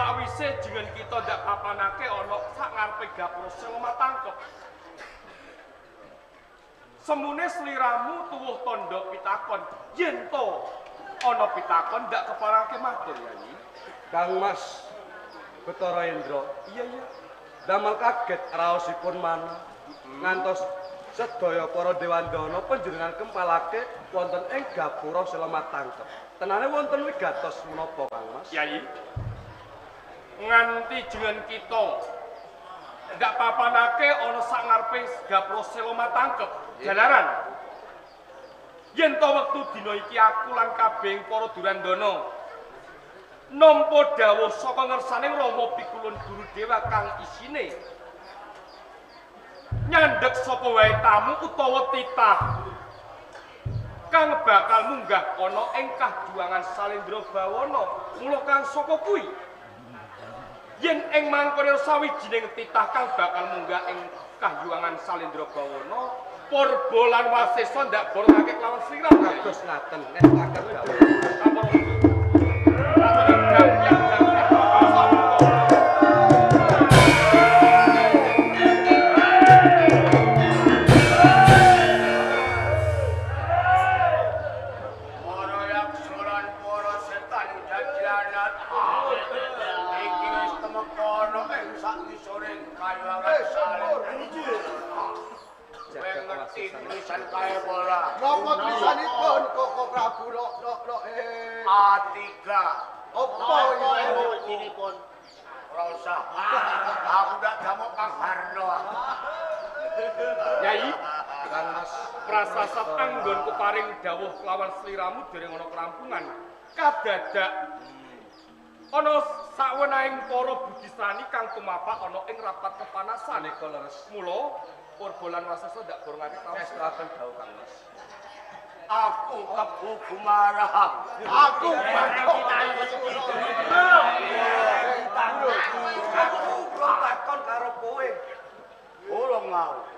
Sawise jengen kita ndak papanake ana sak ngarepe gapura Seloma tangkep. Semune sliramu tuwuh tandha pitakon. Yen to ana pitakon ndak keparake matur Yayi. Kang Mas Bathara Indra. Iya. Damel kaget raosipun manah. Ngantos sedaya para dewandana panjenengan kempalake wonten ing gapura Seloma tangkep. Tenane wonten wigatos menapa Kang Mas? Yayi. Nganti jengen kita ndak papanake ana sak ngarepe gapura Seloma tangkep. Jalaran. Yen to wektu dina iki aku lan kabeh para durandana nampa dawuh saka ngersaning Rama Pikulun Guru Dewa kang isine nyandhek sapa wae tamu utawa titah kang bakal munggah ana ing kajuangan Salendra Bawana. Mula kang saka kuwi yen ing mangkene sawijining titah kang bakal munggah ing kajuangan Salendra Bawana, Purba lan Wasesa ndak borongake kelawan sira Kados ngaten ngesaken dawuh. Tulisan kaya bola. Napa tulisanipun Koko Prabu A3. Apa ini-pun? Ora usah. Aku ndak jamu Kang Harno. Yai, Kang Mas prasasat anggonku paring dawuh kelawan sliramu dereng ana kerampungan. Kadadak ana sawenahing para budisani kang tumapak ana ing rapat kepanasan. Nika leres. Mula Purba lan Wasesa ndak borongake kelawan Ngesaken dawuh Kang Mas. Aku kebu gumarah. Aku belum takon karo kowe. Urung mau.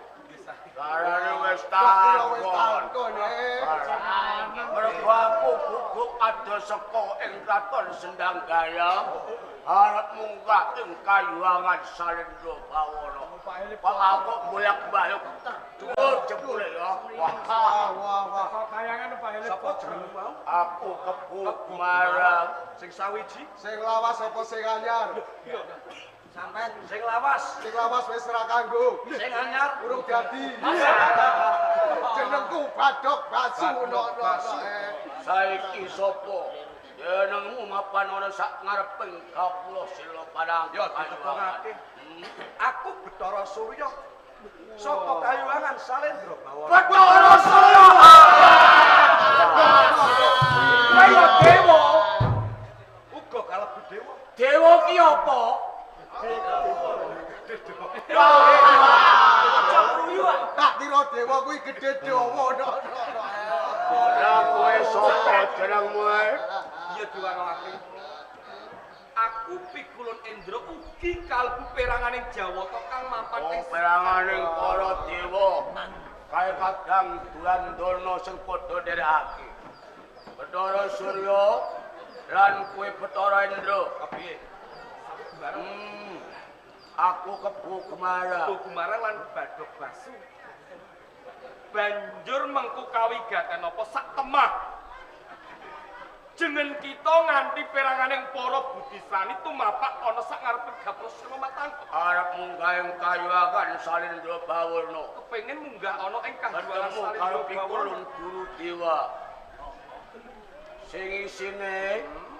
Karane wis takon. Mergo aku guguk ada saka ing kraton Sendanggaya arep munggah ing kayuangan Salendra Bawana. Kok aku bolak-balik dhuwur jebule ya. wah. Bayangan Pak Elit Sapa jenengmu mau? Aku kebu marang Sing sawiji, Sing lawas apa sing anyar? sampean sing lawas, Sing lawas wis ora kanggo. sing anyar Urung dadi. Jenengku Badhok Basu no. saiki sapa? Jenengmu mapan ana sak ngareping kapula sila padang. ya ditepungake. Aku Bathara Surya saka kayuangan Salendra Bawana. Bathara Surya. Kaya dewa. Uga kalebu dewa. Dewa ki apa? Tak kira dewa kuwi gedhe dawa no. Lah kowe sapa jenengmu? Iya diwangi. Aku Pikulun Endra ugi kalebu peranganing Jawata kang mapan ing Peranganing para dewa. Kaya kadang Durandana sing padha nderekake. Bathara Surya lan kowe Bathara Indra. Kepiye? Aku kebu Kumara. Gumara lan Badhok Basu. Banjur mengku kawigaten apa sak temah. Jengen kita nganti peranganing para budisani tumapak ana sak ngarepe gapura Seloma tangkep. Arep munggah ing kayuangan Salendra Bawana. Kepengin munggah ana ing kajuangan Ketemu karo Salendra Pikulun Bawana. Guru Dewa. Sing isine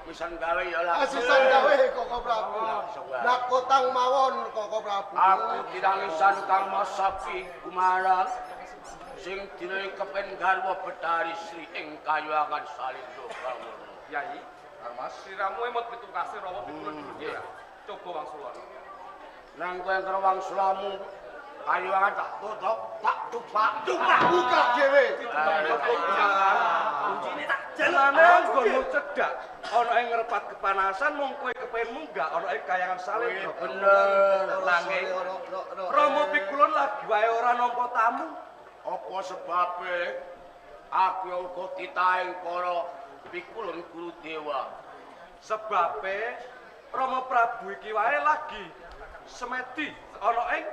pisan gawe ya lah. Asisan gawe Koko Prabu. Nakotang mawon Koko Prabu. Aku tirangisan Kang Mas Sapi Kumarang sing dilengkepen garwa Betari Sri ing kayuangan Salendra Bawana. Yai, Kang Mas, sliramu emot pitungkase Rama Pikulun Guru Dewa. Coba wangsula. Nang kowe ngrewang sulamu kayuangan tak tutup, tak tupak. Buka dhewe. Kuncine tak jalane nggonmu cedhak. Ana ing ngrepat kepanasan mung kowe kepengin munggah ana ing kayangan Salendra. Bener. Nanging Rama Pikulun lagi wae ora nampa tamu. Apa sebabe aku uga titahing para Pikulun Guru Dewa. Sebabe Rama Prabu iki wae lagi semedi ana ing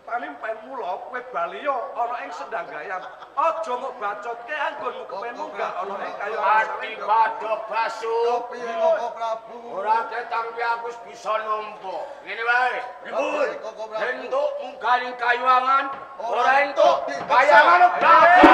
panimpen mula kowe bali yo ana ing Sendanggayam. Aja mok bacotke anggonmu kepen munggah ana ing kaya Ati padha basu. Piye Koko Prabu? Ora ketang aku bisa numpuk. Ngene wae. Piye Koko Prabu? Entuk munggaling kayuangan, ora entuk dipaksa. kayangan.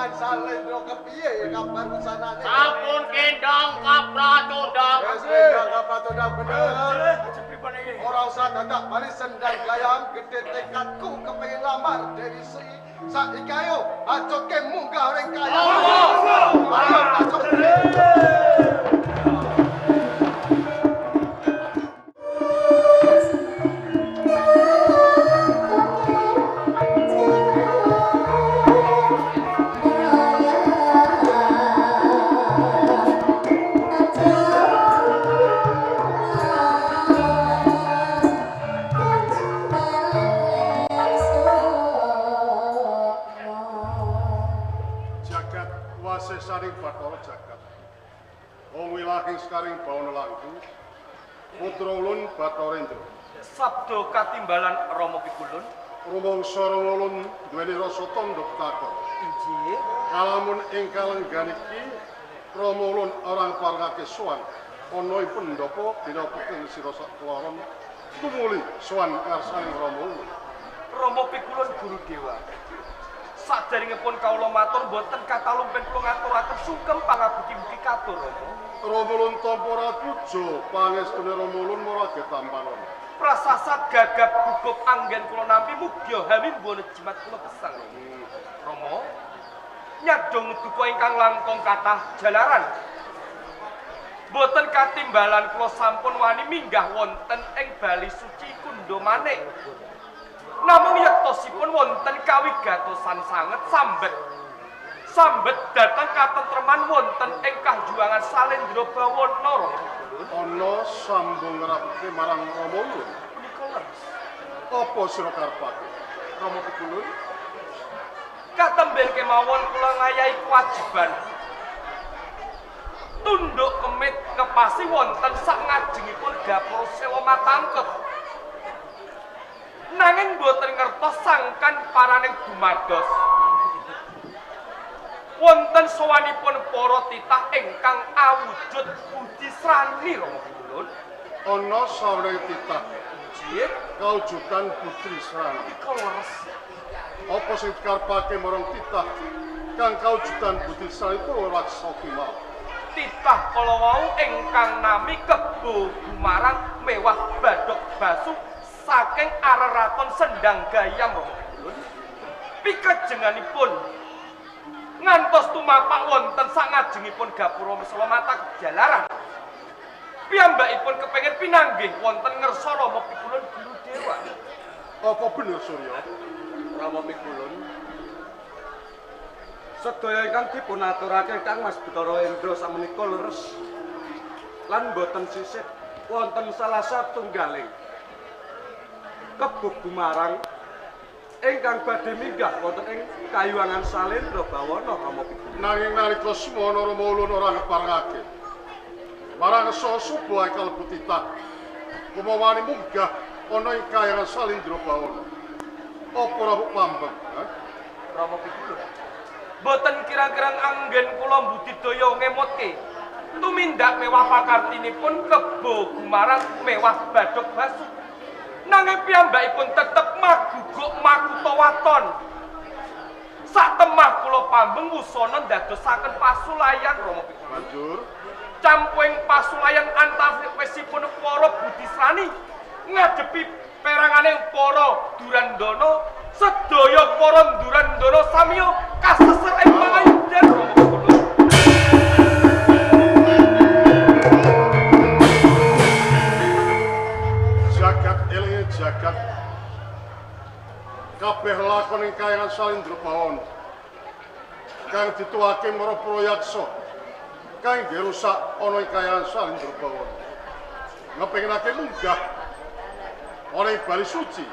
Kayuangan Salendra kepiye kabar usanane? Sampun kendang kapratundang. Wis kendang kapratundang bener. Ora usah dadak bali sendal gayam gede tekadku kepengin lamar Dewi Sri. Saiki ayo ajoke munggah ring kayam. Ayo ajoke. Saring Bathara Jagat. Wong wilahing skaring bawana langkung. Putra ulun Bathara Sabda katimbalan Rama Pikulun. Rumangsa ulun duweni rasa tandha takon. Injih. Kalamun ing kalenggan iki Rama ulun ora parengake sowan ana ing pendhapa dina putih sira sakloron tumuli sowan ngarsaning Rama ulun. Rama Pikulun Guru Dewa. Saderengipun kawula matur boten katalumpen kula ngaturaken sugeng pangabdi-budi katur Rama. Rama ulun tampa ratuja pangestune Rama ulun marang tampanan. Prasasat gagap gugup anggen kula nampi mugya hamimbana jimat kula gesang. Rama nyadong duka ingkang langkung kathah jalaran. Boten katimbalan kula sampun wani minggah wonten ing bali suci Kundha Manik. Namung yektosipun wonten kawigatosan sanget sambet dhateng katentreman wonten ing kajuangan Salendra Bawana. Ana sambung ngrapike marang Rama ulun. Punika leres. Apa sira karepake? Rama Pikulun katemben kemawon kula ngayahi kewajiban tunduk kemit ngepasi wonten sak ngajengipun gapura sewa matangket. Nanging boten ngertos sangkan paraning dumados wonten sowanipun para titah ingkang awujud budi srani Rama Pikulun. Ana sawereng titah Injih kawujudan putri srani. leres. Apa sing dikarepake marang titah kang kawujudan budi srani ora sapi mau. Titah kala wau ingkang nami Kebo Gumarang mewah badhok basu saking areraton Sendang Gayam Rama Pikulun. Pikajenganipun ngantos tumapak wonten sak ngajengipun gapura Misala Mata Jalaran. Piyambakipun kepengin pinanggih wonten ngersa Rama Pikulun Guru Dewa. Apa bener Surya? Rama Pikulun. Sedaya ingkang dipunaturake Kang Mas Bathara Indra samenika leres. Lan boten sisih wonten salah satunggaling Kebo Gumarang ingkang badhe minggah wonten ing kayuangan Salendra Bawana Rama Pikulun. Nanging nalika semana Rama ulun ora ngeparengake marang sasuba kalbu titah kumawani munggah ana ing kayuangan Salendra Bawana. Apa ora pambeng? Rama Pikulun boten kirang-kirang anggen kula budidaya ngemotke tumindak mewah pakartinipun Kebo Gumarang mewah badhok basu. Nanging piyambakipun tetep maguguk makuta waton. Sak temah kula pambeng wusana ndadosaken pasulayan Rama Pikulun. Banjur Campuing pasulayan antawisipun para budi srani ngadepi peranganing para Durandana sedaya para Durandana samiya kaseser ing pangayudan Rama Pikulun. jagat kabeh lakon ing kayang Salendra Bawana kang dituwake marang Prayaksa kang rusak ana ing kayang Salendra Bawana ngepengenake munggah ana ing bali suci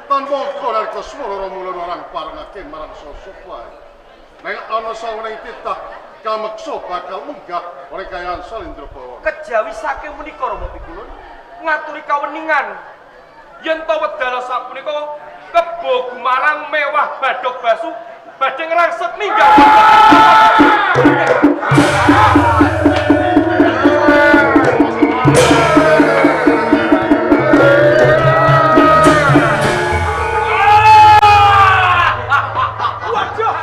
tanpa kolar keswara mulun orang parengake marang sosok wae nek ana sawening titah kameksa bakal munggah ana ing kayang Salendra Bawana kejawi saking menika Rama Pikulun ngaturi kaweningan yen to wedal sapunika Kebo Gumarang mewah badhok basu badhe ngrangset ninggal waduh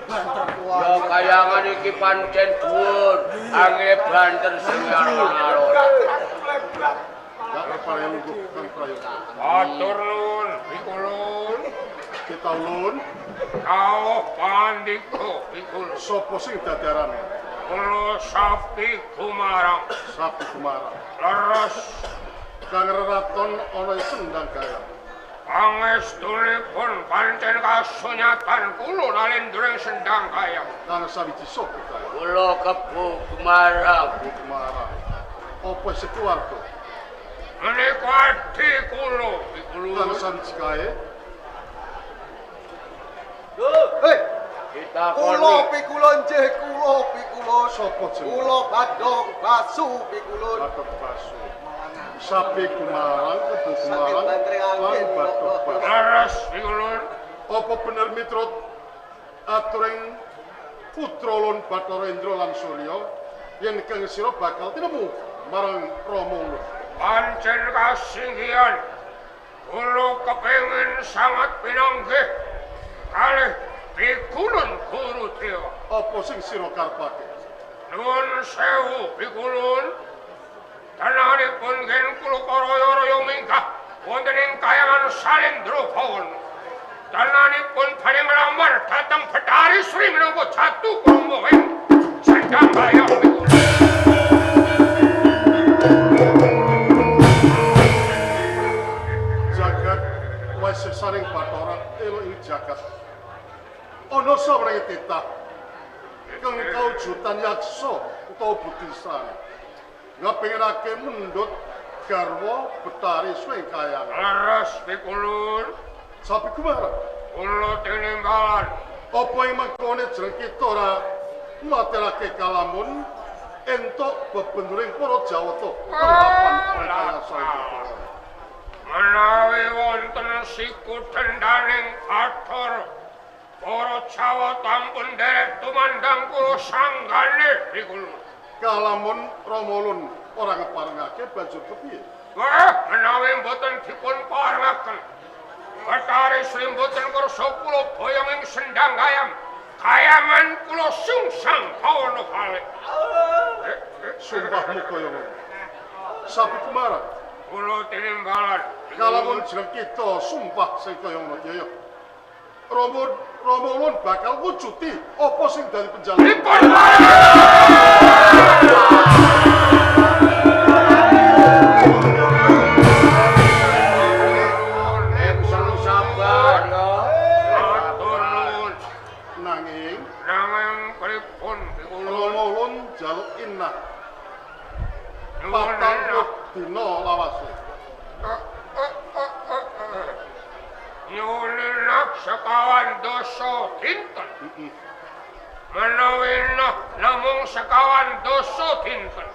Ya kayangan iki pancen dhuwur, angel banter sing alon-alon. Gak parengku Kang Prayoga. Atur nuwun, Pikulun. Kita ulun Kawuh pandika, Pikul. sapa sing dadi arane? Kula Sapi Gumarang. Sapi Kumarang. Leres Kang Raton ana ing Sendang Gayam. pangestunipun pancen kasunyatan kula nalendring Sendang Gayam. Kang sawiji sapa kae? Kula Kebo Gumarang. Sapi Kumarang. Apa sekeluarga? Menika adhi kula, Kang Pikulun. sawiji kae? Hei, Kita kula koni pikulun jeh kula pikulun. Sapa jenenge? Kula Badong Basu pikulun. Batok Basu. Sapi Kumarang, Kebo Sakit Kumarang, bantri lan angin, Batok Bapak. Basu. Leres, Pikulun. Apa bener miturut aturing putra ulun Bathara Indra lan Surya yen Kang sira bakal tinemu marang Rama ulun. Pancen kasinggihan. Kula kepengin sangat pinanggih kalih Pikulun Guru Tio. Apa sing sira karepake? Nuwun sewu, Pikulun. Tanahipun gen kula karaya-raya minggah wonten ing kayangan Salendra Bawana. Tanahipun badhe nglamar dhateng Bathari Sri minangka jatu krama ing Sendang Gayam, Pikulun. Jagat wis saring Bathara elo ing jagat. Ana sawengi titah kang kaujutan yaksa utawa budisan. Ngapenginake mendut garwa Bathari Sri Kayangan. Leres, Pikulun. Sapi Kumarang. Kula tinimbalan. Apa yang mangkone jeneng kita ora matelake kalamun entuk bebenduring para Jawata penerapan rekayasa itu. Menawi wonten siku dendaning Bathara, para Jawa tampun derek tumandang kula sanggane, Pikulun. Kalamun Ramulun ora ngeparengake banjur kepiye? Wah, menawi mboten dipun parengaken, Bathari Sri mboten kersa kula boyong ing Sendang Gayam, kayangan kula sungsang bawana kalih. Sumpahmu kaya ngono. Sapi Kumarang, Kula tinimbalan. kalamun jeneng kita sumpah sing kaya ngono, ya. Ramulun bakal wujuti apa sing dadi penjalan. Dipun Sang sabar ya. matur nuwun. Nanging Nanging pripun, Pikulun? Ramulun jaluk inah Nuwun patang enak. dina lawase. Nyulinak sekawan dosa dinten. Menawi namung sekawan dosa dinten.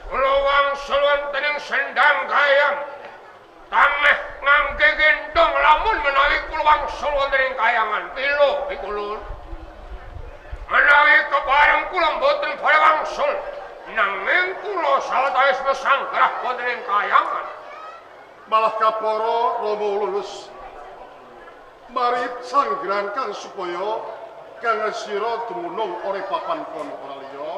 Kula wangsul wonten ing Sendang Gayam. Tameh ngangge gendong lamun menawi kula wangsul wonten ing kayangan. Pilo, Pikulun. Menawi kepareng kula mboten badhe wangsul, nanging kula sawetawis mesanggrah wonten ing kayangan. Malah kapara Rama lulus mari sanggrahan kang supaya kang sira dumunung ora papan kono ora liya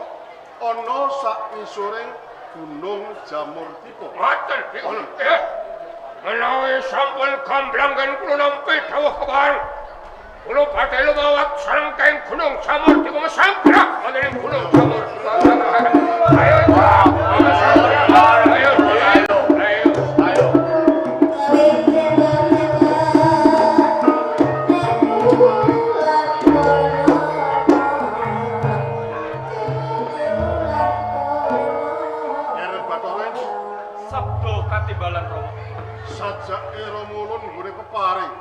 ana sak ngisoring Gunung Jamurdipa. Ngoten, Pikulun. Menawi sampun gamblangan kula nampi dawuh kepareng, kula badhe lumawat sarengking Gunung Jamurdipa mesanggrah wonten ing Gunung Jamurdipa. Ayo, ayo, ayo. Eren Bathara Sabda katimbalan Rama. sajake Ramulun nggone peparing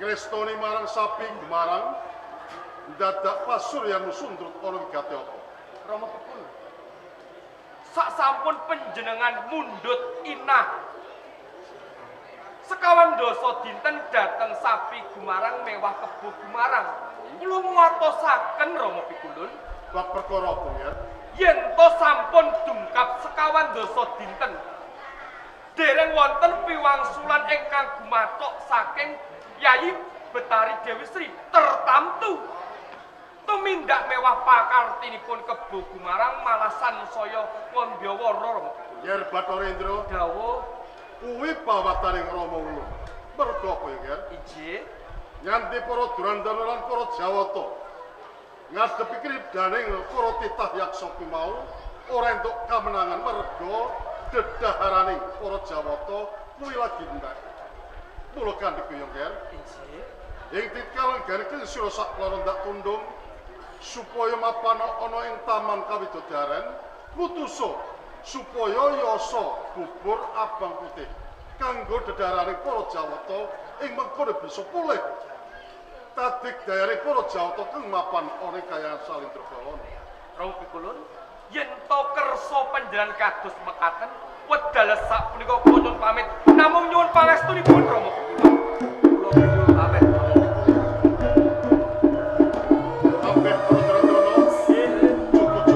ngrestoni marang Sapi Gumarang dadak pasuryan sundrut ana wigati apa. Rama Pikul. Sak sampun panjenengan mundhut inah sekawan dosa dinten dhateng Sapi Gumarang mewah Kebo Gumarang. Kula nguwatosaken Rama Pikulun Bab perkara apa ya? yen to sampun dungkap sekawan dosa dinten dereng wonten piwangsulan ingkang gumathok saking Yayi Betari Dewi Sri tertamtu tumindak mewah pakartinipun Kebo Gumarang Malasan saya Wandawara. Yer Bathara Indra Dawuh kuwi pawataning Rama Ulun. Merga apa ya, Ger? injih. Nganti para Durandana lan para Jawata ngadepi kridaning para titah yaksa kuwi mau ora entuk kamenangan merga dedaharaning para Jawata kuwi lagi ndak. Mula kanthi kuwi, Ger. Injih. Ing titkalan gareng sira sak loro ndak tundung supaya mapan ana ing taman kawidodaren mutusa supaya yasa bubur abang putih kanggo dedaharaning para Jawata ing mengkono bisa pulih tadik dayaring para Jawata kang mapan ana kaya Salendra Bawana. Rama Pikulun, yen to kersa panjenengan kados mekaten wedal sapunika kula nyuwun pamit namung nyuwun pangestunipun Rama Pikulun. Kula nyuwun pamit. Kabeh para Durandana cukup-cukup.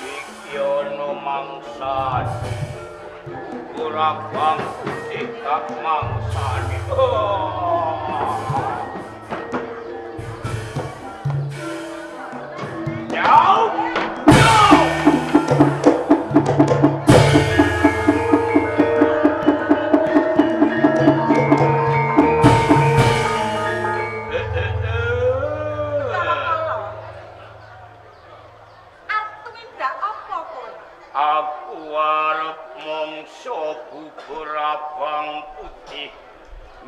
Iki ana mangsan. Ora bang sikap mangsane. Jauh. Aku arep mangsa bubur abang putih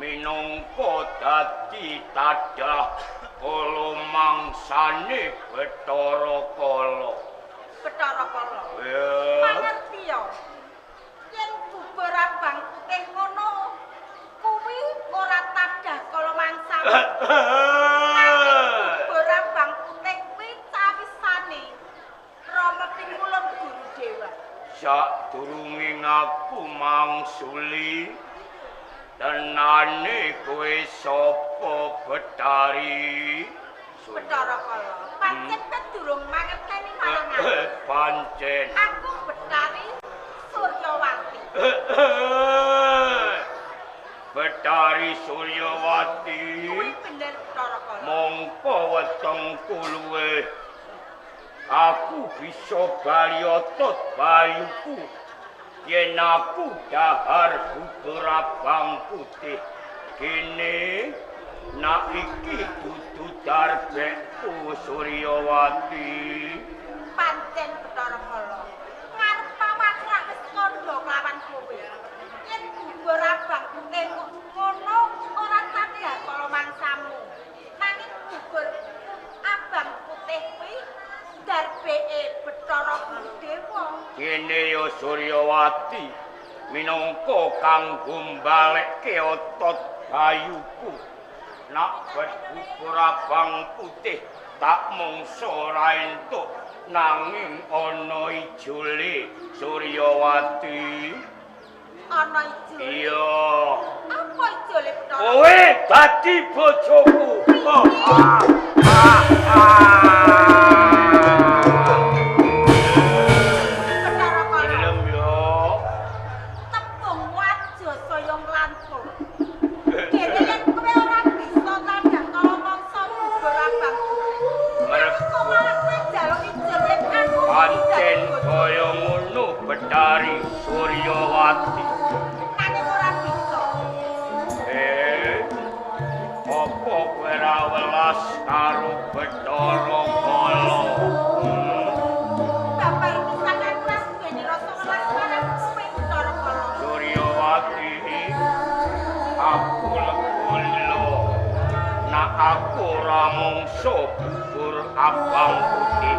minangka dadi tadah kala mangsane Bathara Kala. Bathara Kala. Ya. Mangerti ya. Yen bubur abang putih ngono kuwi ora tadah kala mangsamu. Bubur abang putih kuwi cawisane Rama Pikulun Guru Dewa. Sadurunge aku mangsuli tenane kowe sapa Betari? Bathara Kala. Pancen durung mangerteni marang aku. Pancen. Aku Betari Suryawati. Betari Suryawati. Kuwi bener Bathara Kala. Mongko wetengku luwih. Aku bisa bali otot bayuku yen aku dahar bubur abang putih kene nak iki dudu darbekku Suryawati. Pancen Bathara Kala. Ngarep pawakrak wis kandha kelawan kowe. Yen bubur abang putih ngono ora tadah kala mangsamu. Nanging bubur abang putih kuwi darbeke Bathara Guru Dewa. Kene ya Suryawati minangka kanggo mbalekke otot bayuku. Nak bubur abang putih tak mungsa ora entuk nanging ana ijole Suryawati. Ana ijole. Iya. Apa ijole Bathara? Kowe dadi bojoku. Bathara Kala. Ilem yo. Tembung wajo saya nglantung. Dene yen kowe ora bisa tadah kala mangsa bubur abang putih. Kok malah kowe njaluk ijole aku. Pancen kaya ngono Betari Suryawati. Nanging ora bisa. karo Bathara Kala. Bapak pisan aku wis duweni rasa welas marang kowe Bathara Kala. Suryawati, aku lekulo. Nak aku ora mungsuh gugur abang putih.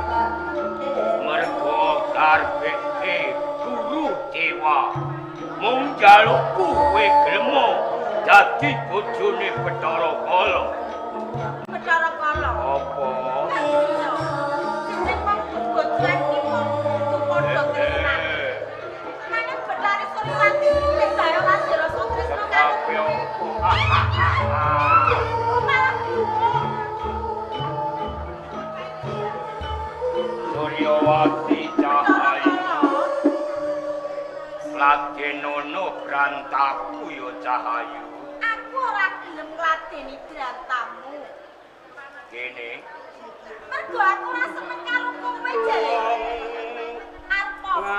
Mergo karpeke guru dewa. Mung jalukku kowe gelem dadi bojone Bathara Kala. Bathara Kala. Apa? Iya. Jeneng wong bojoan iki mung kudu padha tresnan. Nanging Bathari Suryawati wis kaya rasa rasa tresno karo kowe. Suryawati Cahayu. Ladenono brantaku ya Cahayu. Aku ora gelem ngladeni drantamu. Kene. Mergo aku ora seneng karo kowe jare. Arep apa?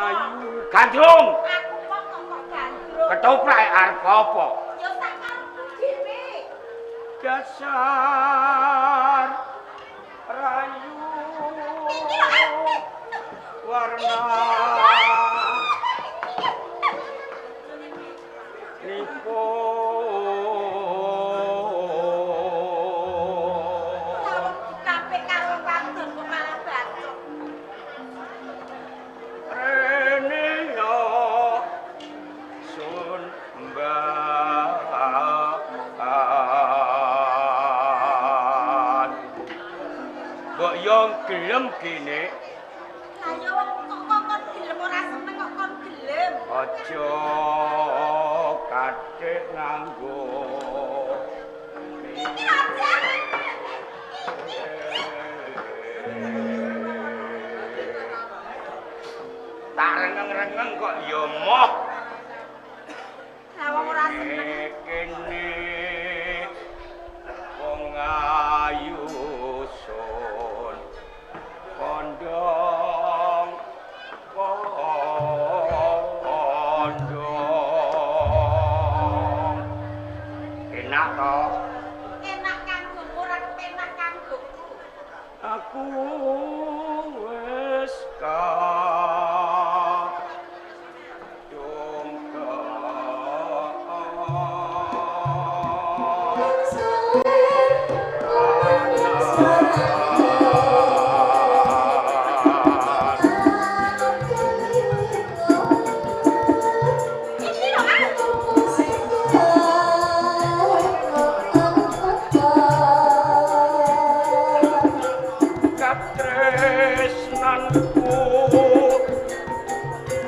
Gandrung. Aku kok gandrung. Ketoprak arep apa? Ya sak karepku dhewe. Dasar rayu. Iki lho apik. Warna nipo Lawang dikape karo wadon kok malah bacok. rene yo sun mbaan kok yo gelem kene Lah ya wong kok kon gelem ora seneng kok kon gelem. aja kathik nganggo Iki aja. tak rengeng-rengeng kok ya moh Lah wong ora seneng. kene wong ayu sun kondong enak toh Enak kanggo ora kepenak kanggo. aku wis Iki lho aku. katresnanku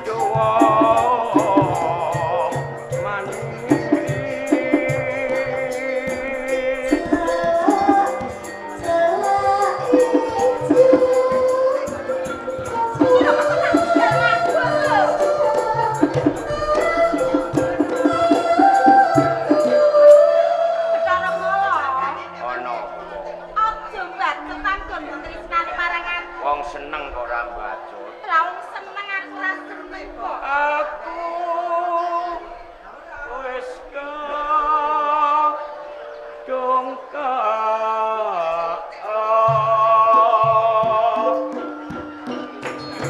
doa manis Bathara Kala. ana Aja mbacot kanggon tresnane marang aku. wong seneng kok ora mbacut Lah wong seneng aku ora seneng kok. aku wis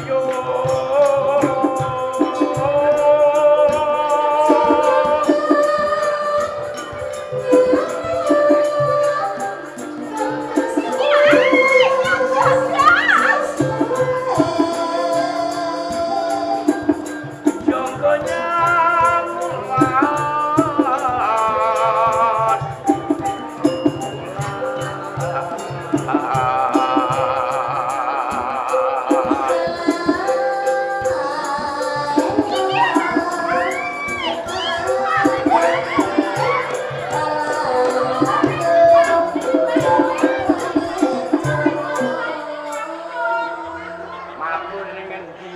yo jonggonya mabur ning endi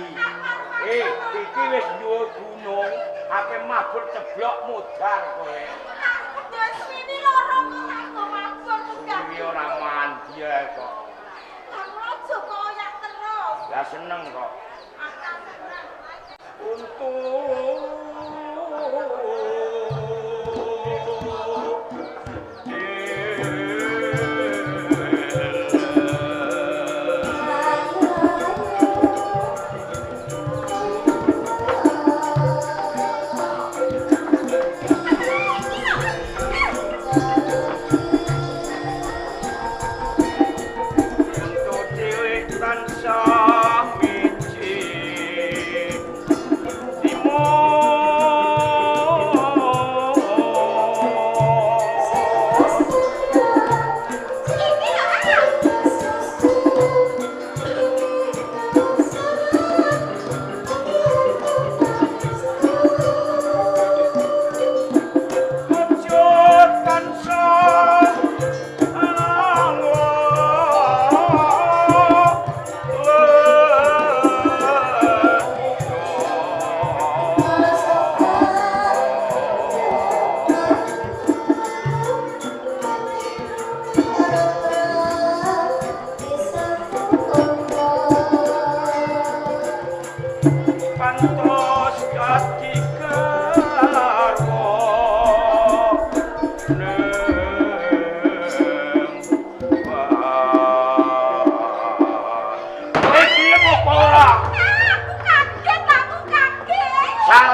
iki wis dhuwur gunung ape mabur ceblok mudhar kowe Aku wis mini loro kok aku mabur munggah. iki ora mandi ae kok Kamu aja koyak terus. ya seneng kok Aku seneng. untuk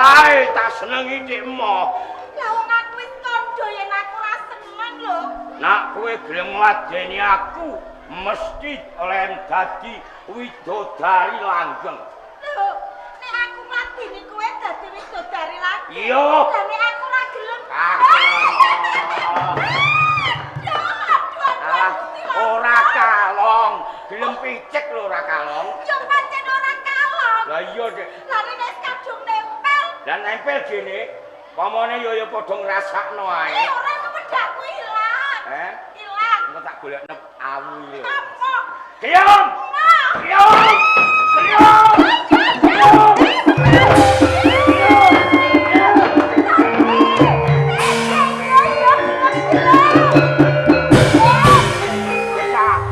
Salahe tak senengi Cikmo. Lah wong aku wis kandha yen aku ora seneng lho. Nak kowe gelem ngladeni aku, mesti oleh dadi widodari langgeng. Lho, nek aku ngladeni kowe dadi widodari lagi. Iya. Lah nek aku ora gelem. Ora kalong, gelem picek lho ora kalong. Yo pancen ora kalong. Lah iya, Dik. Lah nek wis kadung nempel. Dan nempel gene, pamane yo padha ngrasakno ae. Ora kepedakku ilang. Ilang. Engko tak golekno awu lho. Apa? Diam! Diam! Diam!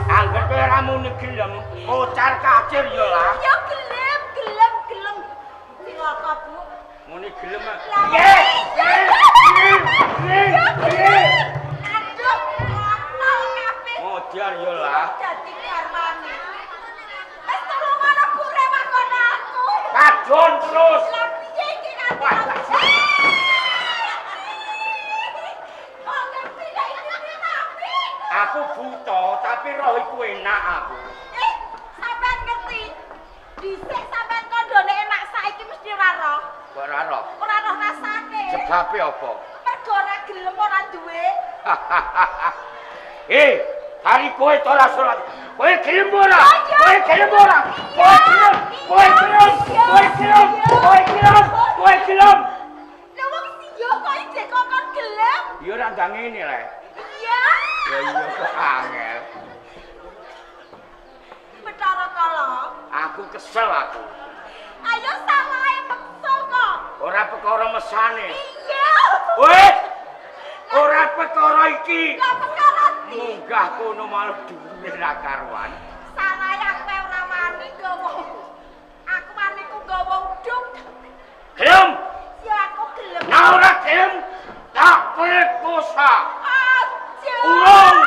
Angger kowe ora muni gelem, kocar kacir yo lah. Ya gelem. Cilaka, Bu. Muni gelem. Aduh, ngapal kabeh. Modar yo lah. Dadi garwane. Wis tolong ana Bu rewak kono aku. Kadon terus. Lah piye iki nanti? Oh, ngerti gak iki nabi? Aku buta tapi roh iku enak aku. Sampean ngerti? Dhisik sampean kandhane enak saiki mesti ora roh. Kok ora roh? Ora roh rasane. Sebabe apa? Mergo ora gelem ora duwe. Hari kowe ora salat. Kowe gelem ora? Kowe gelem ora? Kowe gelem? Kowe gelem? Kowe gelem? Kowe gelem? Kowe gelem? Lha wong siyo kok ijek kok kon gelem? Ya ora ndang ngene le. Iya. Ya iya kok angel. Betara kala. Aku kesel aku. Ayo salahe meksa kok. Ora perkara mesane. Iya. Weh! Ora perkara iki. Lah perkara ndi? Munggah kono malah dhuwur ra karuan. Salahe aku ora wani gowo. Aku wani ku gowo uduk. Gelem? Ya aku gelem. Nah ora gelem tak perkosa. Aja. Urung.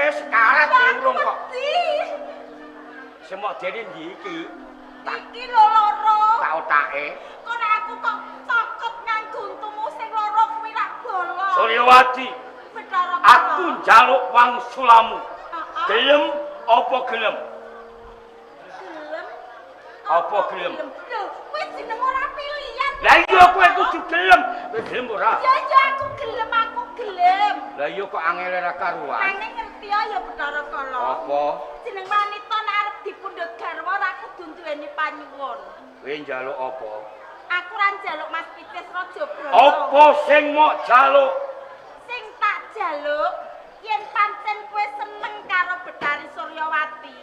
Sekarat urung kok. Mesti. Semok dene ndi iki? Iki lho loro. Tak otake. Kok nek aku kok takut nganggo untumu sing loro kuwi lak bolong. Suryawati, Betara kala. aku njaluk wangsulamu. Gelem apa gelem? Gelem. Apa gelem? Lho, kowe jeneng ora pilihan. Lah iya kowe kudu gelem. Kowe gelem ora? Ya aku gelem, aku gelem. Lah iya kok angel ora karuan. Nanging ngerti ya Betara kala. Apa? Jeneng wanita nek arep dipundhut garwa ora kudu duweni panyuwun. Kowe njaluk apa? Aku ora njaluk Mas Pitis Raja Brata. Apa sing mok jaluk? Sing tak jaluk yen pancen kowe seneng karo Betari Suryawati.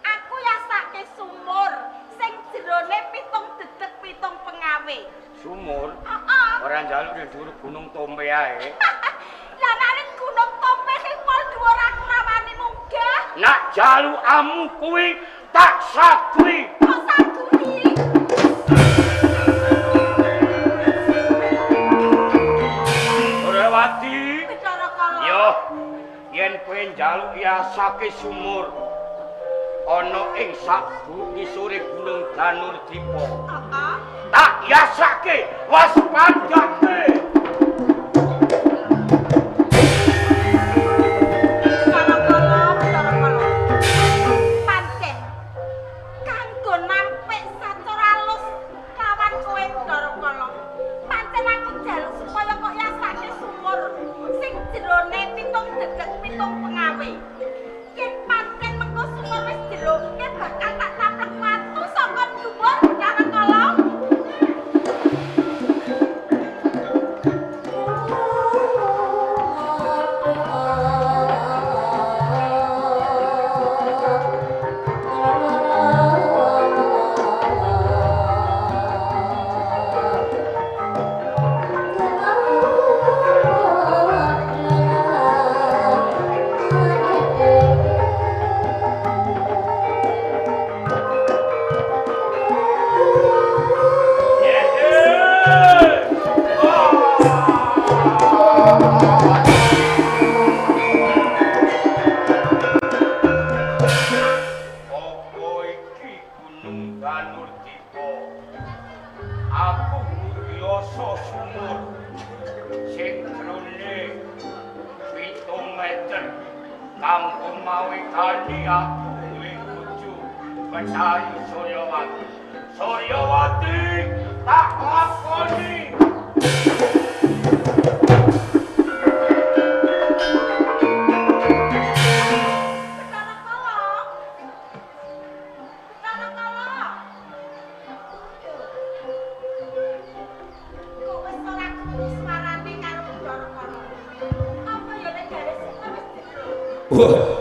Aku yasake sumur sing jerone 7 dedek 7 pengawe. Sumur? Heeh. Ora njaluk ning dhuwur Gunung Tompe ae. Lah nek Gunung Tompe sing pol dhuwur aku ora wani munggah. Nak jaluk amu kuwi tak sagui. Kok saguni? Suryawati. Betara kala. Yo, yen kowe njaluk yasake sumur ana ing sabu ngisore Gunung Danurdipa. Heeh. Tak yasake waspadake. Betara kala. Pancen kanggo nampik sacara alus lawan kowe Betara kala. Pancen aku njaluk supaya kok yasake sumur sing jerone 7 dedek 7 pengawe. Yen pancen mengko sumur wis jero, yen bakal tak taplek watu saka dhuwur Betara kala. sumur sing jerone 7 meter kampung mawi kali aku duwe bojo Bathari Suryawati. Suryawati tak lakoni.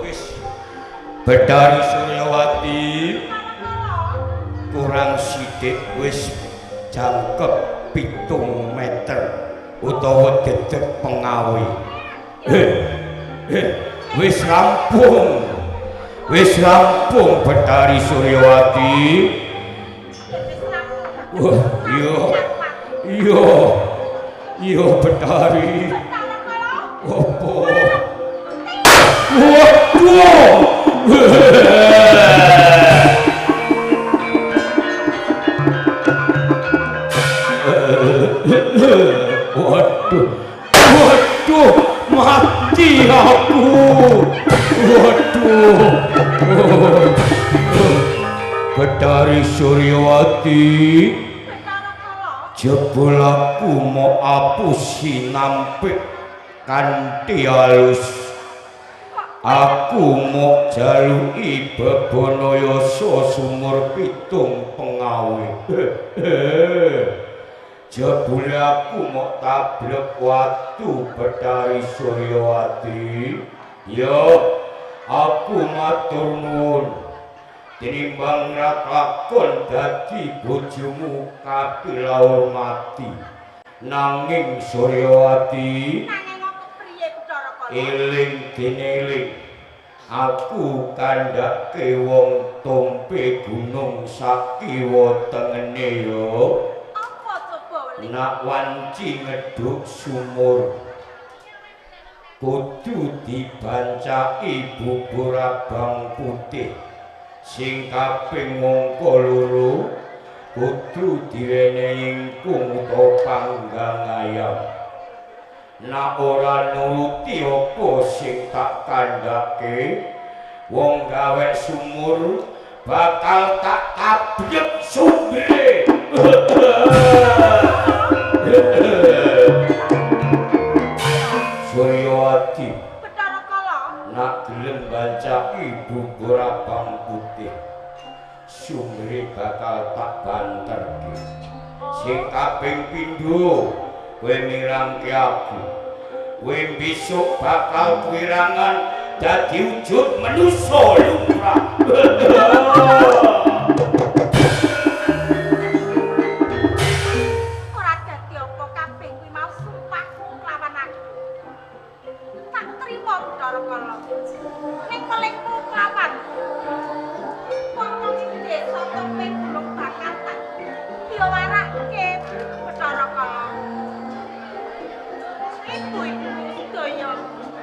Wis Bathari Suryawati kurang sithik wis jangkep 7 meter utawa dedek pengawi. Wis rampung Bathari Suryawati. Wah, iya Bathari. Opo? Waduh! Waduh, mati aku. Waduh. Bathari Suryawati, jebul aku mau apusi nampik kanthi alus. Aku mau jaluki Babanayasa sumur 7 pengawe. Jebule aku mau tablek watu Bathari Suryawati. Yo, aku matur nuwun. Tinimbang lakon dadi bojomu kapilaur mati. Nanging Suryawati, eling dineling aku kandhake wong Tompe Gunung Sakiwa tengene yo. Apa coba weli? Nak wanci ngeduk sumur kudu dibancaki bubur abang putih sing kaping mangka loro kudu diwenehi ingkung utawa panggang ayam. Nak ora nuruti apa sing tak kandhake, wong gawe sumur bakal tak tabyek sumbere. Suryawati, Bathara Kala, nak gelem bancaki bubur abang putih, sumbere bakal tak banterke. Sing kaping pindho kowe mirangke aku, kowe besok bakal kewirangan dadi wujud manusa lumrah. ora dadi apa kabeh kuwi mau sumpahku kelawan aku. Tak trima Bathara Kala. Ning pelingku kelawan. Wong ing desa Tompe Gunung bakal tak diwarake Bathara Kala. Ibu-ibu sedaya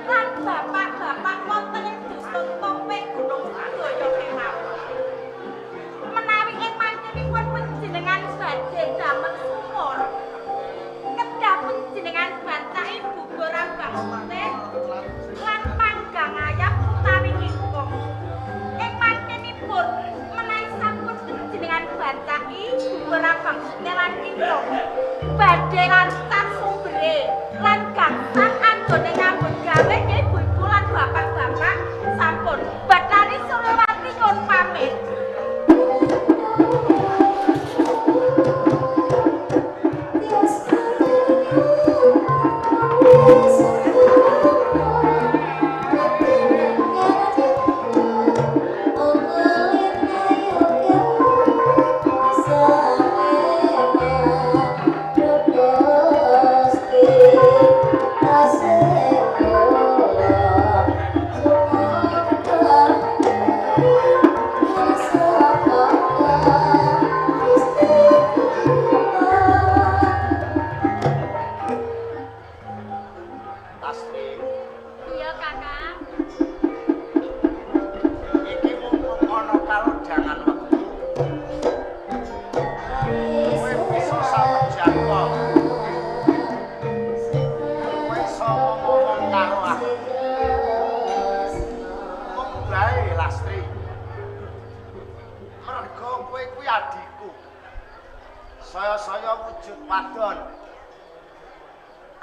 lan bapak-bapak wonten ing desa Tompe Gunung sedaya kemawon. Menawi ing panjenengan panjenengan badhe damel sumur, kedah panjenengan bancaki bubur abang putih lan panggang ayam utawi ingkung. Ing panjenenganipun menawi sampun panjenengan bancaki bubur abang putih lan ingkung, badhe lancar sumbere lan gangsal anggone nyambut gawe ibu-ibu lan bapak-bapak sampun. Bathari Suryawati nyuwun pamit. Oh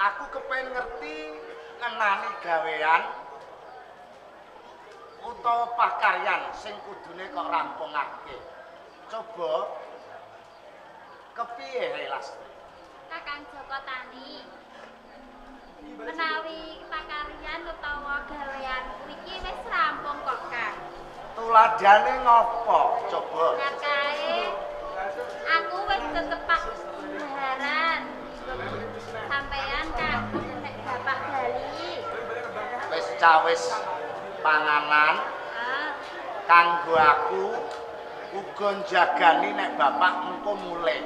Aku kepen ngerti ngenani gawean utawa pakaryan sing kudune kok rampungake. Coba kepiye Lastri? Kakang Joko Tani. Menawi pakaryan utawa gawean iki wis rampung kok, Kang. Tuladane ngopo? Coba. Nah kae aku wis tetepak baharan. Sampeyan kagum nek Bapak bali. Wis cawis panganan kanggo aku uga njagani nek bapak engko mulih.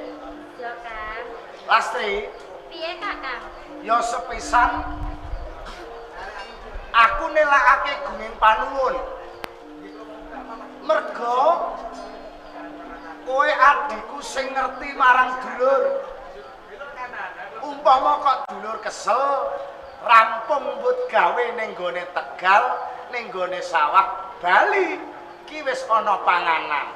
Yo, Kang. Lastri, Piye, Kakang? ya sepisan aku nelakake gunging panuwun. Merga kowe adikku sing ngerti marang dulur. Umpama kok dulur kesel, rampung mbut gawe ning gone Tegal, ning gone sawah Bali, ki wis ana panganan.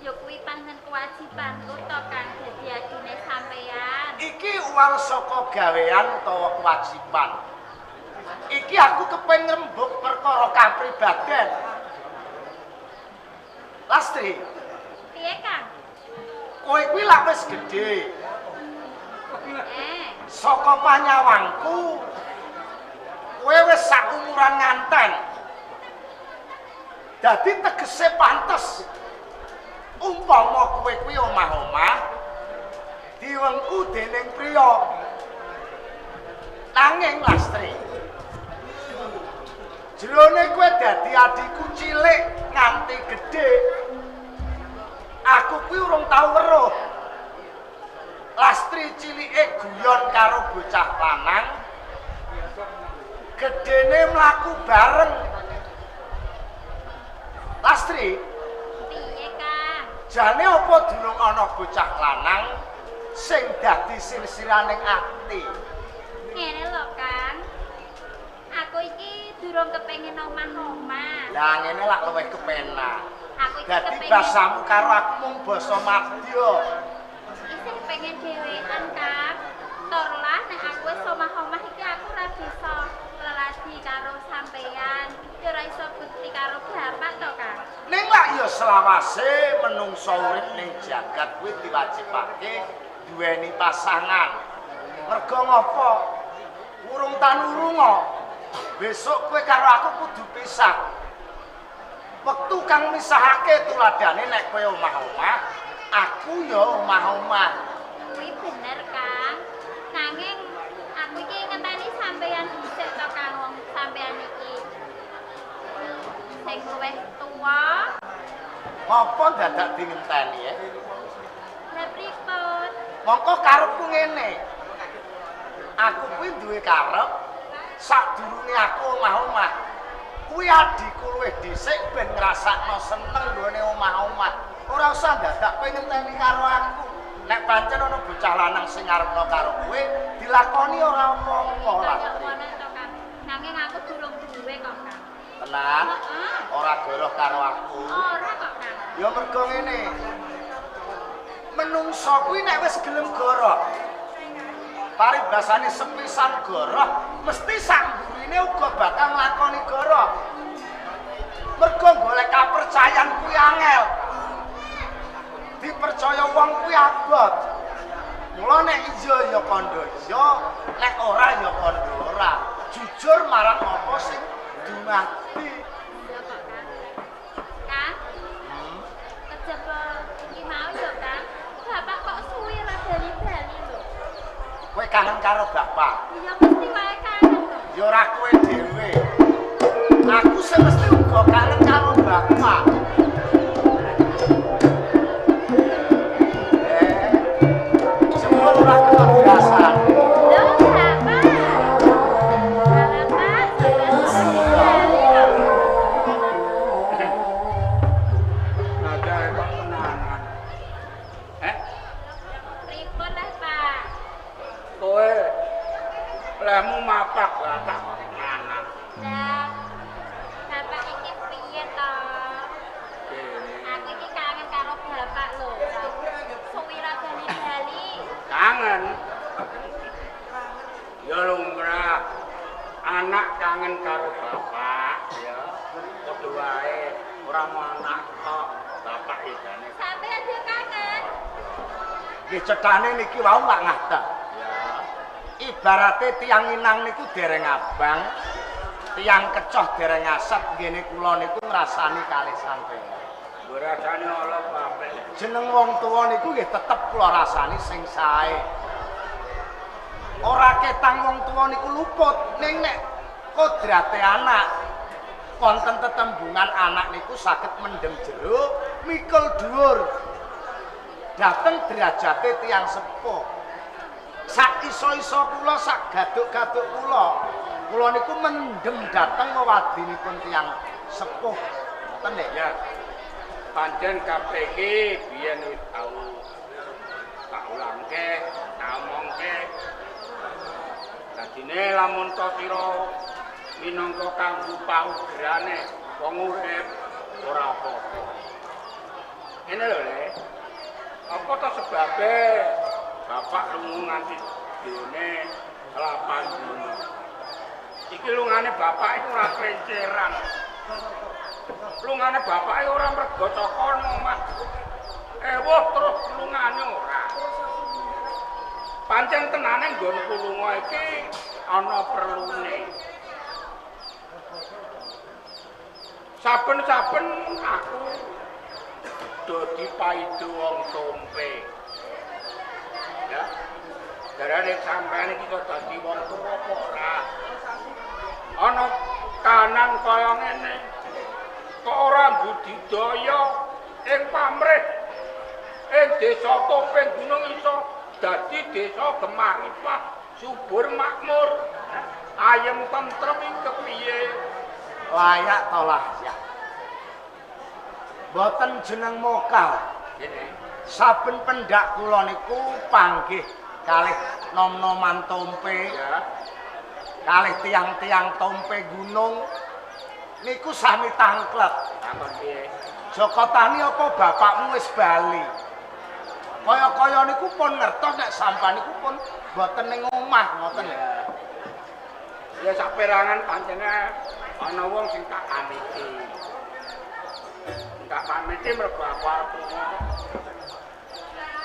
Yo kuwi pancen kewajibanku to, Kang, dadi adine sampeyan. Iki uang saka gawean utawa kewajiban. Iki aku kepen ngrembug perkara kapribaden. Lastri, Piye, Kang? kowe kuwi lak wis gedhe. Saka panyawangku kowe wis sak umuran nganten. Dadi tegese pantes umpama kowe kuwi omah-omah diwengku dening priya. Nanging Lastri, jerone kowe dadi adikku cilik nganti gedhe. Aku kuwi urung tau weruh. Lastri cilike guyon karo bocah lanang, gedene mlaku bareng. Lastri, Piye, Kang? jane apa durung ana bocah lanang sing dadi sir-siraning ati? Ngene lho, Kang. Aku iki durung kepengin omah-omah. Lah ngene lak luwih kepenak. Aku iki Dadi kepengin basamu karo aku mung basa madya. isih pengen dhewean, Kang. Torlah nek aku wis omah-omah iki aku ora bisa leladi karo sampeyan. Ora iso bukti karo bapak to, Kang. Ning lak ya selawase menungso urip ning jagat kuwi diwajibake duweni pasangan. Merga ngopo? Urung tanurunga. Besok kowe karo aku kudu pisah. Wektu kang misahake tuladane nek kowe omah-omah, aku ya omah-omah. Kuwi bener, Kang. Nanging aku iki ngenteni sampeyan dhisik to, Kang. Wong sampeyan iki sing luwih tuwa. Ngopo dadak dingenteni ya? Lah pripun? Mongko karepku ngene. Aku kuwi duwe karep sadurunge aku omah-omah. Kuwi adikku luwih dhisik ben ngrasakno seneng nggone omah-omah. Ora usah dadak kowe ngenteni karo aku. Nek pancen ana bocah lanang sing ngarepno karo kowe, dilakoni ora apa-apa lah. Nanging aku durung duwe kok, Kang. Tenan? Heeh. Ora goroh karo aku. Ora kok, Kang. Ya mergo ngene. Menungso kuwi nek wis gelem goroh, paribasane sepisan goroh, mesti sanggurine uga bakal nglakoni goroh. Mergo golek kapercayan kuwi angel. Dipercaya wong kuwi abot. Mula nek iya ya kandha iya, nek ora ya kandha ora. Jujur marang apa sing dumadi. Iya kok, Kang. Kang? Kejaba iki mau lho, Kang. Bapak kok suwi ora bali-bali lho. Kowe kangen karo bapak. Iya mesti wae kangen lho. Ya ora kowe dhewe. Aku sing mesti uga kangen karo bapak. Jempol ora kena biasa. Lho, Bapak. Bapak, sampeyan bali kok. Ada emang menangan. Pripun lah, Pak? Kowe lemu mapak lah tak menangan. Lah, Bapak iki piye to? Aku iki kangen karo Bapak lho. Suwi ra bali-bali. Kangen. anak kangen karo bapak ya. Padha wae ora mau anak kok bapak idane. Sampeyan yo kangen. Nggih cethane niki wau lak ngaten. Ya. Ibarate tiyang inang niku dereng abang, tiyang kecoh dereng asat, ngene kula niku ngrasani kalih sampeyan. Rasane ala bapak. Jeneng wong tuwa niku nggih tetep kula rasani sing sae. Ora ketang wong tuwa niku luput, ning nek kodrate anak wonten tetembungan anak niku saged mendem jero, mikul dhuwur. Dateng derajate tiyang sepuh. Sak iso-iso kula, sak gaduk-gaduk kula niku mendem dateng wewadinipun tiyang sepuh. Ngoten nggih. Ya. Pancen KPK biyen wis tau tak ulangke, tak omongke. Dadine lamun to sira minangka kanggo paugerane wong urip ora apa-apa. Ngene lho, Le. Apa to sebabe bapak lunga nganti dene 8 dino. Iki lungane bapak iku ora krenceran. Lungane bapake ora mergo cokono, Mas. Ewuh terus lungane ora. Pancen tenane nggonku lunga iki ana perlune. Saben-saben aku dadi paido wong tompe. Ya. Darane sampeyan iki kok dadi wong tuwa apa ora? Ana kanan kaya ngene. Kok ora budidaya ing pamrih ing desa Topeng Gunung iso dadi desa Gemaripah subur makmur ayem tentrem ing kepiye Layak to lah ya. Boten jeneng mokal. Saben pendak kula niku panggih kalih nom-noman tompe ya. Kalih tiang-tiang tompe gunung niku sami tangklet. Takon piye? Joko Tani apa bapakmu wis bali? Kaya-kaya niku pun ngertos nek sampean niku pun boten ning omah ngoten lho. Ya saperangan pancene ana wong sing tak pamiti. Tak pamiti mergo aku arep lunga.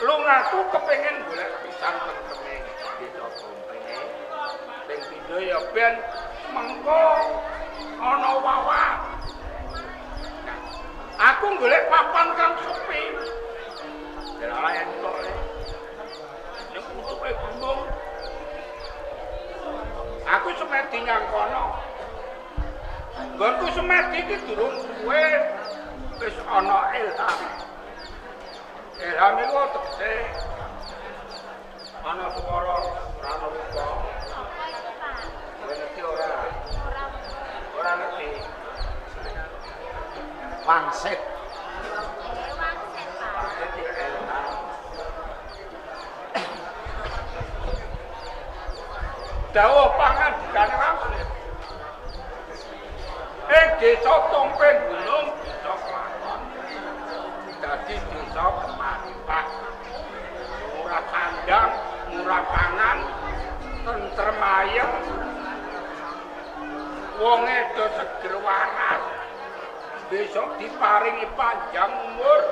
Lungaku kepengin golek pisan tengene desa Tompe. Sing pindho ya ben mengko ana wawah. Aku golek papan kang sepi. Ora entuk. Nek utuke gunung. Aku semedi nyang kono. Nggonku semedi iki durung suwe wis ana ilham. Ilham iku tegese ana swara pramuka. Apa itu, Pak? Ngerti ora? Ora ngerti. Wangsit. Wangsit, Pak. Dadi ilham. Dawuh pangandikane wangsit. Desa Tompe Gunung, desa Klaton. Dadi desa Gemaripah. Murah sandang, murah pangan, tentrem ayem. Wonge do seger waras. Besok diparingi panjang umur.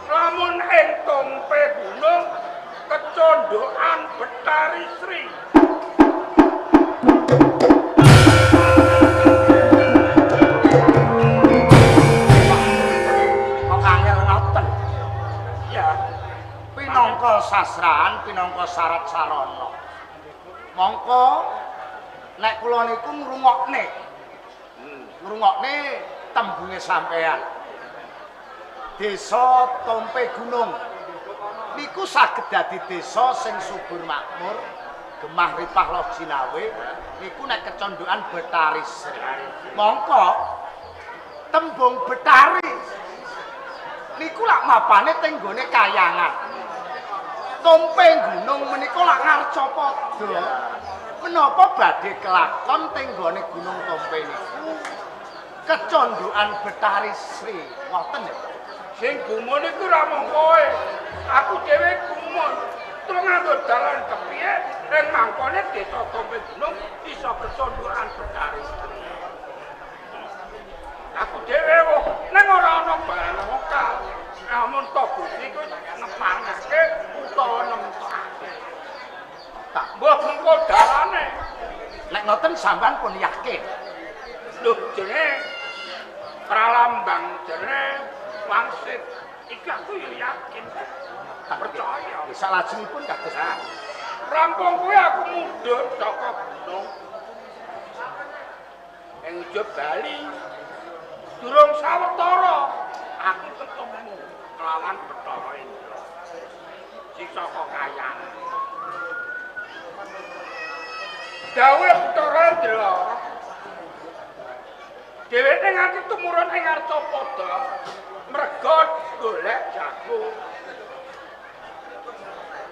Lamun ing Tompe Gunung kecondokan Betari Sri. Pinangka sasraan, pinangka syarat sarana. Mongko nek kula niku ngrungokne. Ngrungokne tembunge sampean. Desa Tompe Gunung niku saged dadi desa sing subur makmur, gemah ripah loh jinawe niku nek kecondokan Betari Sri. Mongko tembung Betari niku lak mapane teng nggone kayangan. Tompe Gunung menika lak ngarca padha. Menapa badhe kelakon teng nggone Gunung Tompe niku kecondokan Betari Sri. Ngoten ya. Sing gumun iku ra mung kowe. Aku dhewe gumun. Terus nganggo dalan kepiye ing mangkone desa Tompe Gunung iso kecondhokan Betari. Aku dhewe kok ning ora ana barang lokal. Namun to Gusti ku ngepangake utawa nemtokake. Tak Mbah mengko dalane. nek ngoten sampean pun yakin. Lho jenenge pralambang jenenge wangsit. Iki aku yo yakin. Tak percaya. Salajengipun kados Rampung kuwi aku mundhut saka gunung. Ing ujug Bali. Durung sawetara aku ketemu lawan Bathara Indra. Sing saka Kayan. Dawuh Bathara Indra. Dheweke nganti tumurun ing Arcapada merga golek jago.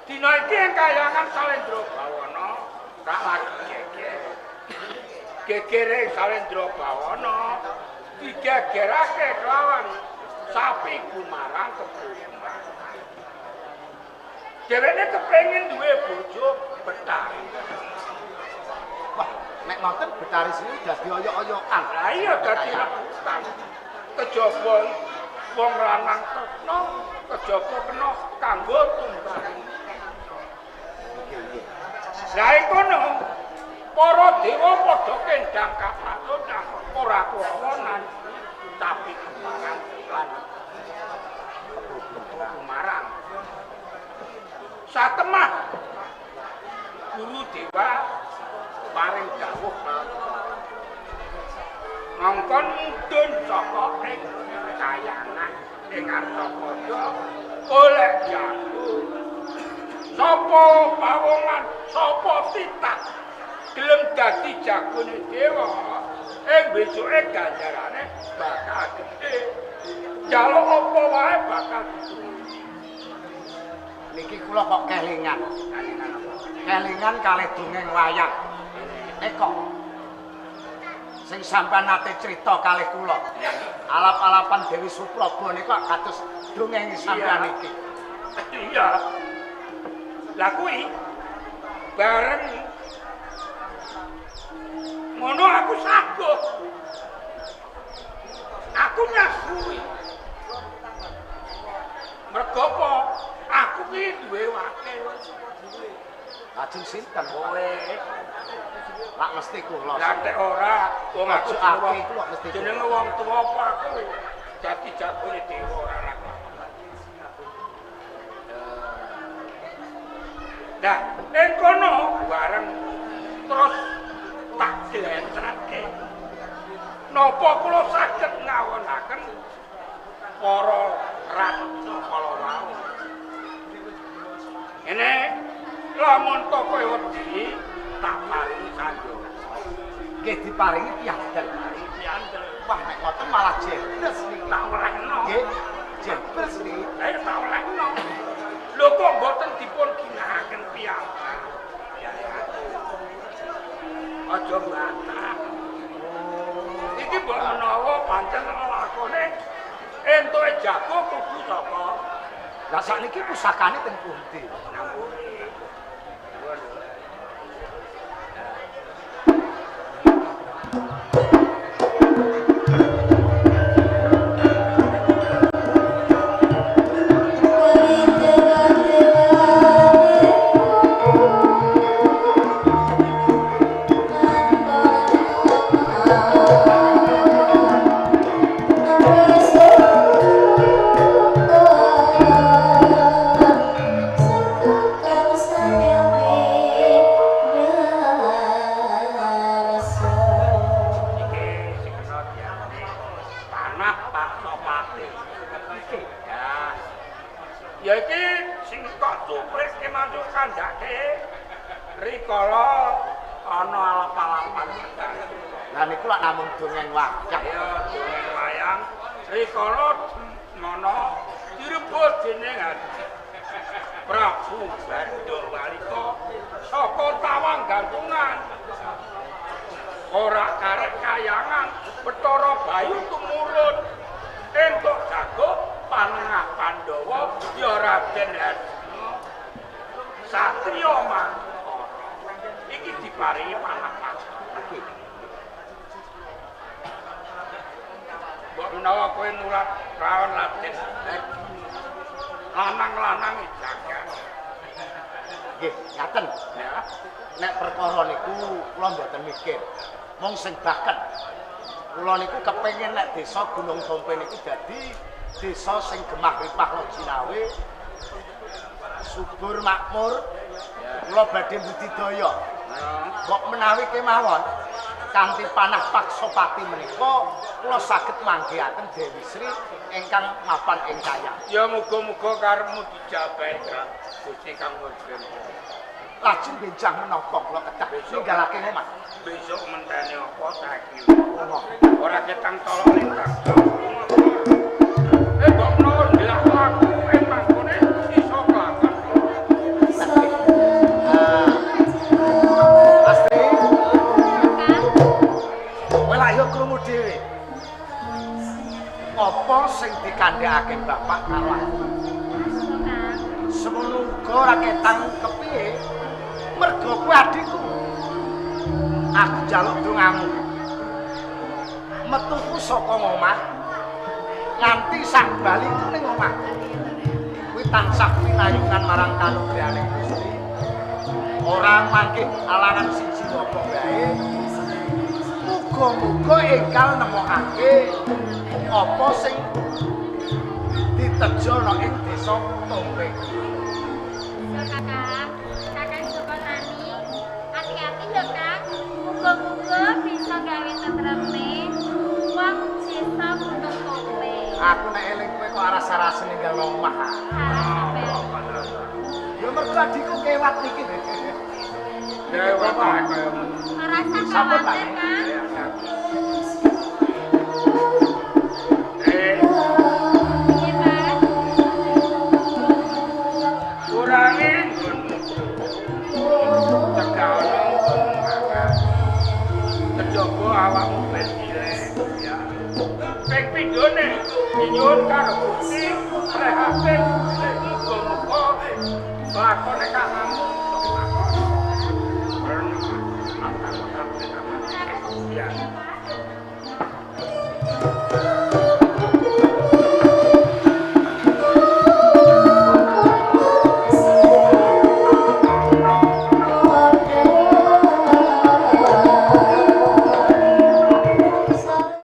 Dina iki ing Kayangan Salendra Bawana tak lagi geger. Gegere Salendra Bawana digegerake kelawan sapi Gumarang kebumen. Dheweke kepengin duwe bojo Betari. wah nek ngoten Betari sini dadi oyok-oyokan. Lah iya dadi rebutan. Kejaba wong lanang tresna, kejaba kena kanggo tumbang. Lah ing kono para dewa padha kendang kapatutah ora kuwawonan tapi Gumarang lan Gumarang. Satemah guru dewa paring dawuh ngongkon mudhun saka ing Kayangan ing Arcapada golek jago. Sapa pawongan, sapa titah gelem dadi jagone dewa besoke ganjarane bakal gedhe. Jaluk apa wae bakal dituruti. Niki kula kok kelingan. Kelingan kalih dongeng wayang. Kok sing sampean nate crita kalih kula. Alap-alapan Dewi Supraba niku kados dongeng sampean iki. Iya. Lah kuwi bareng ngono aku saguh. Aku nyasui. Mergo apa? Aku ki duwe wakil. Lajeng sinten kowe? Lak mesti kula. Lah nek ora wong aku aki kula mesti jenenge wong tuwa apa aku dadi jagone dewa ora lak. Nah, ing kono bareng terus tak jlentrake. Napa kula saged ngawonaken para ratu kala wau. Ngene lamun to kowe wedi tak paringi sanjung. Nggih diparingi piandel. Piandel. Wah nek ngoten malah jebres niki. Tak olehno. Nggih, jebres niki. Ayo tak olehno. Lho kok mboten dipun ginakaken piyambak. Aja bantah. Iki mbok menawa pancen lakone entuke jago kudu saka. Lah sakniki pusakane teng pundi? Dongeng wayang. Ya, dongeng wayang. Rikala ngono direbut dening Prabu Bandowalika saka tawang gantungan. Ora karek Kayangan, Bathara Bayu tumurun entuk jago panengah Pandhawa ya Raden Hasna. satriya Mantara iki diparingi panah paksa. Mbok menawa kowe nulat lawan Latin, lanang-lanang jagat. Nggih, ngaten. Ya, Nek perkara niku kula mboten mikir. Mong sing baken. Kula niku kepengin nek desa Gunung Tompe niku dadi desa sing gemah ripah lojinawe, subur makmur. Kula badhe budidaya. Kok menawi kemawon kanthi panah paksopati menika kula saged manggihaken Dewi Sri ingkang mapan ing kayang. ya muga-muga karepmu dijabahi Gusti Kang Murgen. Lajeng benjang menapa kula kedah ninggalake omah. Besok menteni apa saiki? Omah. Ora ketang tolong lintang. Mbok menawa ndelok aku mangkone iso kelakon. Astri. Kowe lak yo krungu dhewe. Apa sing dikandhakake bapak karo aku? Semono uga ora ketang kepiye. Mergo kowe adikku. Aku njaluk dongamu. Metuku saka omah nganti sak baliku ning omah. Kuwi tansah pinayungan marang kanugrahaning Gusti. Ora mangke alangan siji apa bae. Muga-muga engkal nemokake apa sing ditejo ana ing desa Tompe. Kakang Joko Tani, hati-hati lho Kang. Muga-muga bisa gawe tentreme wong desa Gunung Tompe. Aku nek eling kowe kok aras-aras ninggal omah. Ya mergo adikku kewat iki. Dewa tak kaya Ora usah khawatir, Kang. Iya, Mas. kurangi tegaono kejaba awakmu ben ilek ya. Ping pindhone nyuwun karo Gusti rehake muga-muga lakone kakangmu